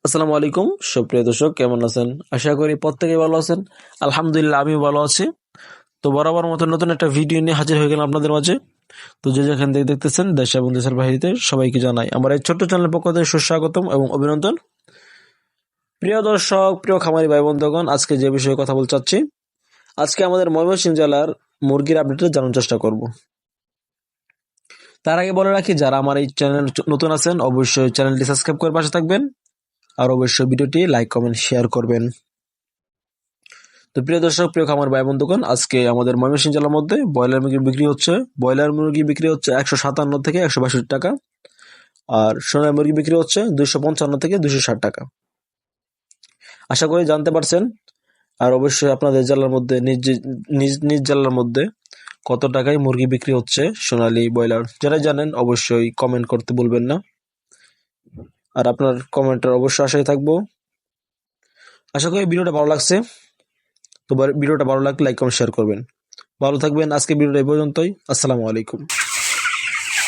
আসসালামু আলাইকুম সুপ্রিয় দর্শক, কেমন আছেন? আশা করি প্রত্যেকেই ভালো আছেন। আলহামদুলিল্লাহ, আমিও ভালো আছি। তো বরাবর মতো নতুন একটা ভিডিও নিয়ে হাজির হয়ে গেলাম আপনাদের মাঝে। তো যে যেখান থেকে দেখতেছেন, দেশ এবং দেশের বাইরে সবাইকে জানাই আমার এই ছোট্ট চ্যানেলের পক্ষ থেকে সুস্বাগতম এবং অভিনন্দন। প্রিয় দর্শক, প্রিয় খামারি ভাই বন্ধুগণ, আজকে যে বিষয়ে কথা বলতে চাচ্ছি, আজকে আমাদের ময়মনসিংহ জেলার মুরগির আপডেটে জানার চেষ্টা করব। তার আগে বলে রাখি, যারা আমার এই চ্যানেল নতুন আছেন অবশ্যই চ্যানেলটি সাবস্ক্রাইব করে পাশে থাকবেন, আর অবশ্যই ভিডিওটি লাইক কমেন্ট শেয়ার করবেন। তো প্রিয় দর্শক, প্রিয় খামার ভাই বন্ধুগণ, আজকে আমাদের ময়মনসিংহ জেলার মধ্যে ব্রয়লার মুরগি বিক্রি হচ্ছে 157 থেকে 162 টাকা, আর সোনালী মুরগি বিক্রি হচ্ছে 255 থেকে 260 টাকা। আশা করি জানতে পারছেন। আর অবশ্যই আপনাদের জেলার মধ্যে নিজ নিজ জেলার মধ্যে কত টাকায় মুরগি বিক্রি হচ্ছে সোনালী ব্রয়লার, যারা জানেন অবশ্যই কমেন্ট করতে ভুলবেন না। আর আপনার কমেন্টের অবশ্যই আশায় থাকবো। আশা করি ভিডিওটা ভালো লাগছে। তো ভিডিওটা ভালো লাগলে লাইক কমেন্ট শেয়ার করবেন। ভালো থাকবেন। আজকে ভিডিওটা এই পর্যন্তই। আসসালামু আলাইকুম।